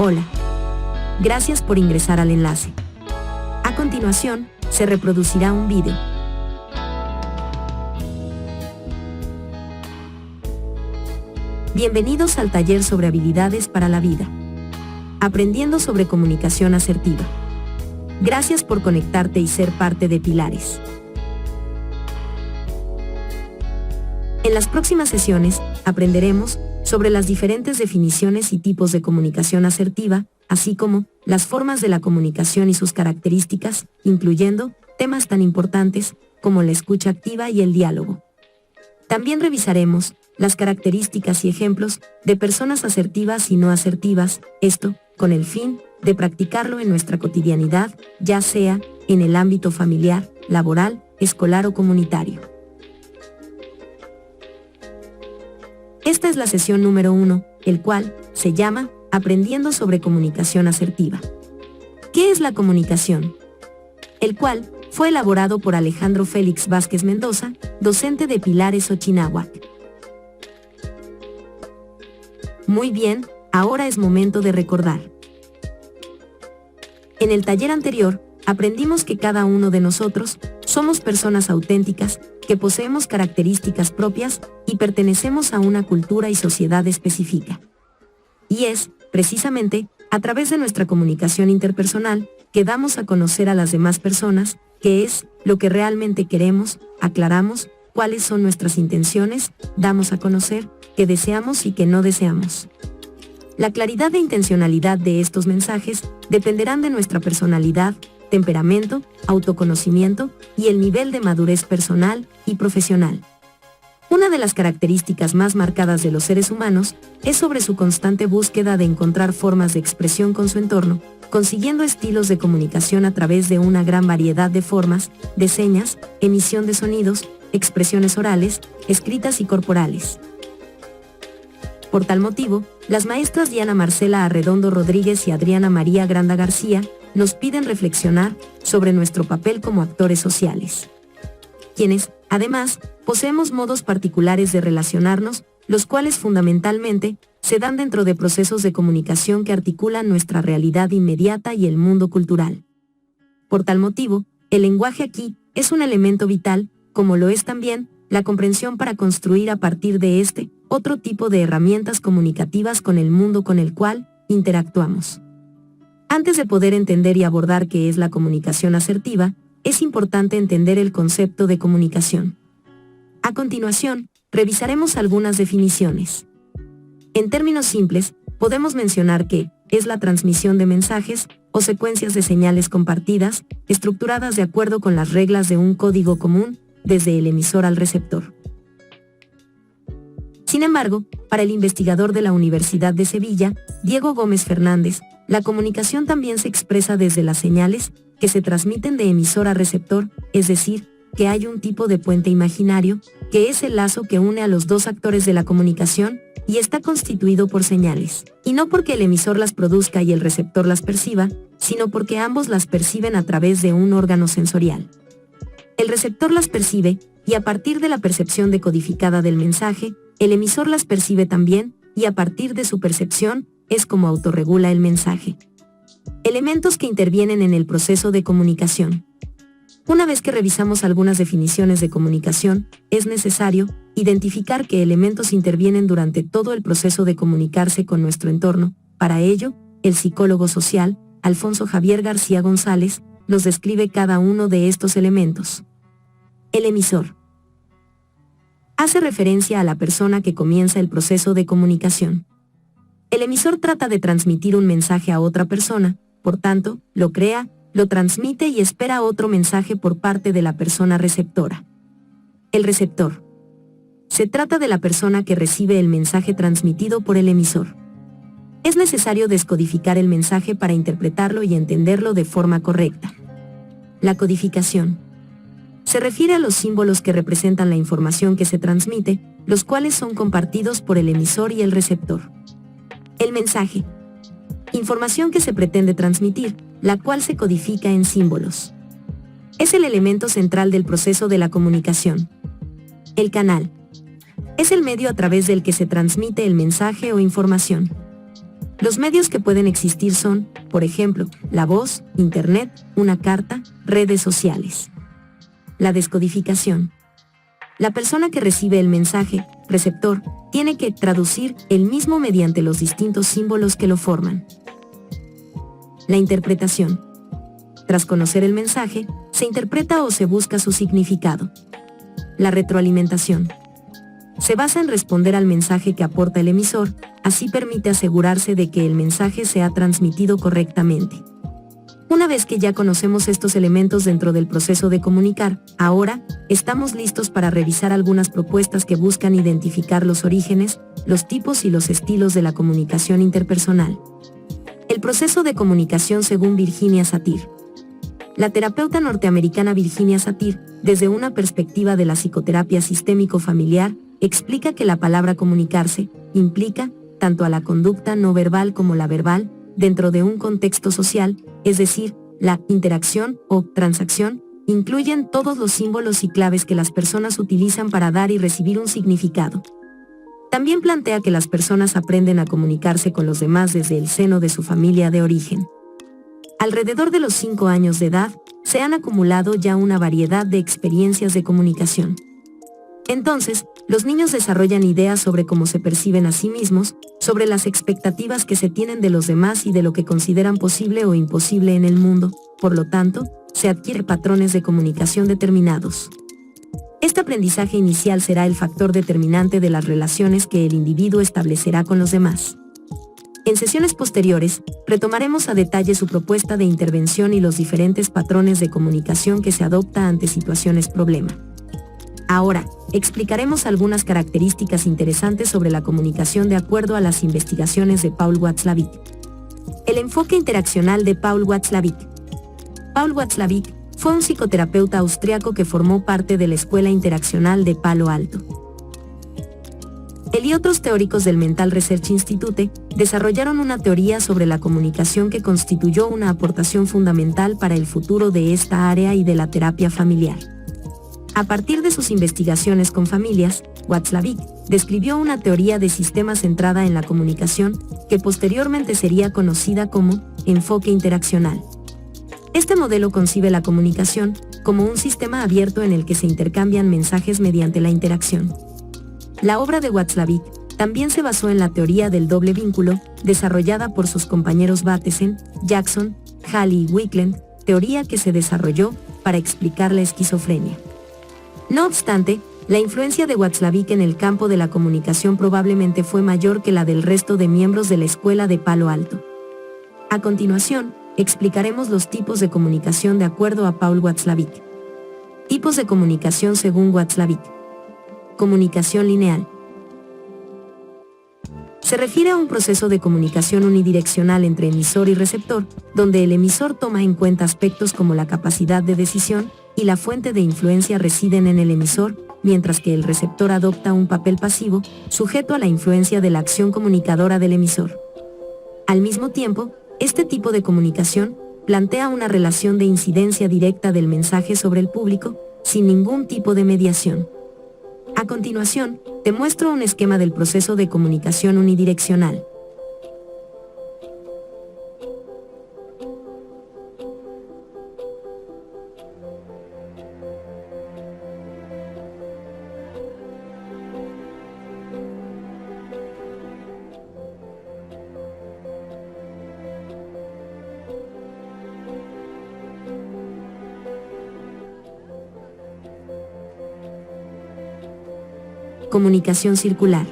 Hola. Gracias por ingresar al enlace. A continuación, se reproducirá un vídeo. Bienvenidos al taller sobre habilidades para la vida. Aprendiendo sobre comunicación asertiva. Gracias por conectarte y ser parte de Pilares. En las próximas sesiones, aprenderemos sobre las diferentes definiciones y tipos de comunicación asertiva, así como las formas de la comunicación y sus características, incluyendo temas tan importantes como la escucha activa y el diálogo. También revisaremos las características y ejemplos de personas asertivas y no asertivas, esto con el fin de practicarlo en nuestra cotidianidad, ya sea en el ámbito familiar, laboral, escolar o comunitario. Esta es la sesión número 1, el cual se llama Aprendiendo sobre comunicación asertiva. ¿Qué es la comunicación? El cual fue elaborado por Alejandro Félix Vázquez Mendoza, docente de Pilares Ochinahuac. Muy bien, ahora es momento de recordar. En el taller anterior, aprendimos que cada uno de nosotros somos personas auténticas, que poseemos características propias y pertenecemos a una cultura y sociedad específica. Y es, precisamente, a través de nuestra comunicación interpersonal, que damos a conocer a las demás personas qué es lo que realmente queremos, aclaramos cuáles son nuestras intenciones, damos a conocer qué deseamos y qué no deseamos. La claridad e intencionalidad de estos mensajes dependerán de nuestra personalidad, temperamento, autoconocimiento y el nivel de madurez personal y profesional. Una de las características más marcadas de los seres humanos es sobre su constante búsqueda de encontrar formas de expresión con su entorno, consiguiendo estilos de comunicación a través de una gran variedad de formas, de señas, emisión de sonidos, expresiones orales, escritas y corporales. Por tal motivo, las maestras Diana Marcela Arredondo Rodríguez y Adriana María Granda García nos piden reflexionar sobre nuestro papel como actores sociales. Quienes, además, poseemos modos particulares de relacionarnos, los cuales fundamentalmente se dan dentro de procesos de comunicación que articulan nuestra realidad inmediata y el mundo cultural. Por tal motivo, el lenguaje aquí es un elemento vital, como lo es también la comprensión para construir a partir de este otro tipo de herramientas comunicativas con el mundo con el cual interactuamos. Antes de poder entender y abordar qué es la comunicación asertiva, es importante entender el concepto de comunicación. A continuación, revisaremos algunas definiciones. En términos simples, podemos mencionar que es la transmisión de mensajes o secuencias de señales compartidas, estructuradas de acuerdo con las reglas de un código común, desde el emisor al receptor. Sin embargo, para el investigador de la Universidad de Sevilla, Diego Gómez Fernández, la comunicación también se expresa desde las señales que se transmiten de emisor a receptor, es decir, que hay un tipo de puente imaginario, que es el lazo que une a los dos actores de la comunicación, y está constituido por señales, y no porque el emisor las produzca y el receptor las perciba, sino porque ambos las perciben a través de un órgano sensorial. El receptor las percibe, y a partir de la percepción decodificada del mensaje, el emisor las percibe también, y a partir de su percepción, es como autorregula el mensaje. Elementos que intervienen en el proceso de comunicación. Una vez que revisamos algunas definiciones de comunicación, es necesario identificar qué elementos intervienen durante todo el proceso de comunicarse con nuestro entorno. Para ello, el psicólogo social, Alfonso Javier García González, nos describe cada uno de estos elementos. El emisor hace referencia a la persona que comienza el proceso de comunicación. El emisor trata de transmitir un mensaje a otra persona, por tanto, lo crea, lo transmite y espera otro mensaje por parte de la persona receptora. El receptor. Se trata de la persona que recibe el mensaje transmitido por el emisor. Es necesario descodificar el mensaje para interpretarlo y entenderlo de forma correcta. La codificación se refiere a los símbolos que representan la información que se transmite, los cuales son compartidos por el emisor y el receptor. El mensaje. Información que se pretende transmitir, la cual se codifica en símbolos. Es el elemento central del proceso de la comunicación. El canal. Es el medio a través del que se transmite el mensaje o información. Los medios que pueden existir son, por ejemplo, la voz, internet, una carta, redes sociales. La descodificación. La persona que recibe el mensaje, receptor, tiene que traducir el mismo mediante los distintos símbolos que lo forman. La interpretación. Tras conocer el mensaje, se interpreta o se busca su significado. La retroalimentación. Se basa en responder al mensaje que aporta el emisor, así permite asegurarse de que el mensaje se ha transmitido correctamente. Una vez que ya conocemos estos elementos dentro del proceso de comunicar, ahora, estamos listos para revisar algunas propuestas que buscan identificar los orígenes, los tipos y los estilos de la comunicación interpersonal. El proceso de comunicación según Virginia Satir. La terapeuta norteamericana Virginia Satir, desde una perspectiva de la psicoterapia sistémico-familiar, explica que la palabra comunicarse implica tanto a la conducta no verbal como la verbal, dentro de un contexto social, es decir, la interacción o transacción, incluyen todos los símbolos y claves que las personas utilizan para dar y recibir un significado. También plantea que las personas aprenden a comunicarse con los demás desde el seno de su familia de origen. Alrededor de los 5 años de edad, se han acumulado ya una variedad de experiencias de comunicación. Entonces, los niños desarrollan ideas sobre cómo se perciben a sí mismos, sobre las expectativas que se tienen de los demás y de lo que consideran posible o imposible en el mundo, por lo tanto, se adquieren patrones de comunicación determinados. Este aprendizaje inicial será el factor determinante de las relaciones que el individuo establecerá con los demás. En sesiones posteriores, retomaremos a detalle su propuesta de intervención y los diferentes patrones de comunicación que se adopta ante situaciones problema. Ahora, explicaremos algunas características interesantes sobre la comunicación de acuerdo a las investigaciones de Paul Watzlawick. El enfoque interaccional de Paul Watzlawick. Paul Watzlawick fue un psicoterapeuta austriaco que formó parte de la Escuela Interaccional de Palo Alto. Él y otros teóricos del Mental Research Institute desarrollaron una teoría sobre la comunicación que constituyó una aportación fundamental para el futuro de esta área y de la terapia familiar. A partir de sus investigaciones con familias, Watzlawick describió una teoría de sistemas centrada en la comunicación, que posteriormente sería conocida como enfoque interaccional. Este modelo concibe la comunicación como un sistema abierto en el que se intercambian mensajes mediante la interacción. La obra de Watzlawick también se basó en la teoría del doble vínculo, desarrollada por sus compañeros Bateson, Jackson, Halley y Wickland, teoría que se desarrolló para explicar la esquizofrenia. No obstante, la influencia de Watzlawick en el campo de la comunicación probablemente fue mayor que la del resto de miembros de la Escuela de Palo Alto. A continuación, explicaremos los tipos de comunicación de acuerdo a Paul Watzlawick. Tipos de comunicación según Watzlawick. Comunicación lineal. Se refiere a un proceso de comunicación unidireccional entre emisor y receptor, donde el emisor toma en cuenta aspectos como la capacidad de decisión y la fuente de influencia residen en el emisor, mientras que el receptor adopta un papel pasivo, sujeto a la influencia de la acción comunicadora del emisor. Al mismo tiempo, este tipo de comunicación plantea una relación de incidencia directa del mensaje sobre el público, sin ningún tipo de mediación. A continuación, te muestro un esquema del proceso de comunicación unidireccional. Comunicación circular.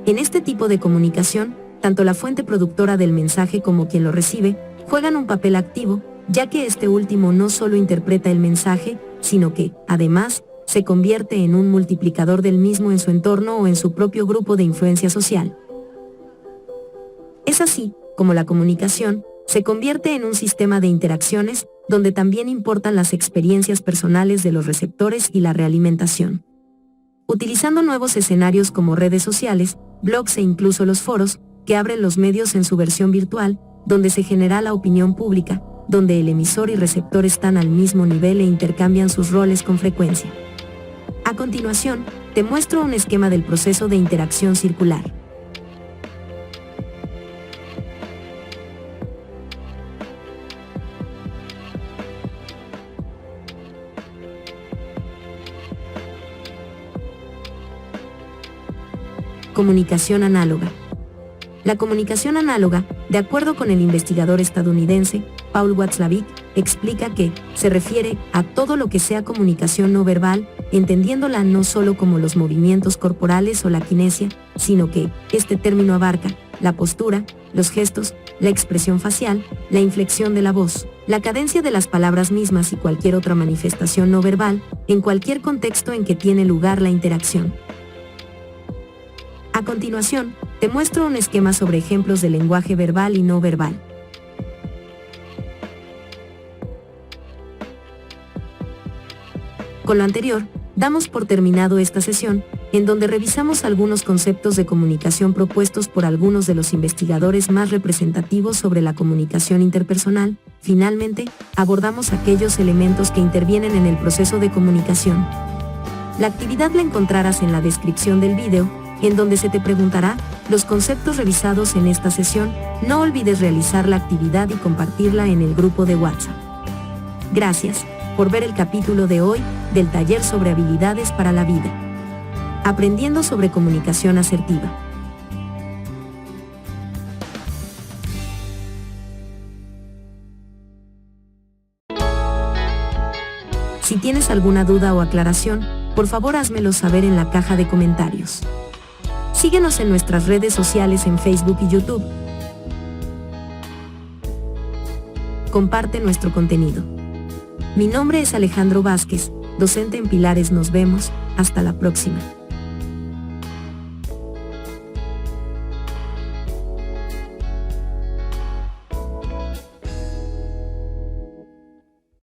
En este tipo de comunicación, tanto la fuente productora del mensaje como quien lo recibe, juegan un papel activo, ya que este último no solo interpreta el mensaje, sino que, además, se convierte en un multiplicador del mismo en su entorno o en su propio grupo de influencia social. Es así, como la comunicación, se convierte en un sistema de interacciones, donde también importan las experiencias personales de los receptores y la realimentación. Utilizando nuevos escenarios como redes sociales, blogs e incluso los foros, que abren los medios en su versión virtual, donde se genera la opinión pública, donde el emisor y receptor están al mismo nivel e intercambian sus roles con frecuencia. A continuación, te muestro un esquema del proceso de interacción circular. Comunicación análoga. La comunicación análoga, de acuerdo con el investigador estadounidense Paul Watzlawick, explica que se refiere a todo lo que sea comunicación no verbal, entendiéndola no solo como los movimientos corporales o la kinesia, sino que este término abarca la postura, los gestos, la expresión facial, la inflexión de la voz, la cadencia de las palabras mismas y cualquier otra manifestación no verbal, en cualquier contexto en que tiene lugar la interacción. A continuación, te muestro un esquema sobre ejemplos de lenguaje verbal y no verbal. Con lo anterior, damos por terminado esta sesión, en donde revisamos algunos conceptos de comunicación propuestos por algunos de los investigadores más representativos sobre la comunicación interpersonal. Finalmente, abordamos aquellos elementos que intervienen en el proceso de comunicación. La actividad la encontrarás en la descripción del video, en donde se te preguntará los conceptos revisados en esta sesión. No olvides realizar la actividad y compartirla en el grupo de WhatsApp. Gracias por ver el capítulo de hoy del taller sobre habilidades para la vida. Aprendiendo sobre comunicación asertiva. Si tienes alguna duda o aclaración, por favor házmelo saber en la caja de comentarios. Síguenos en nuestras redes sociales en Facebook y YouTube. Comparte nuestro contenido. Mi nombre es Alejandro Vázquez, docente en Pilares. Nos vemos, hasta la próxima.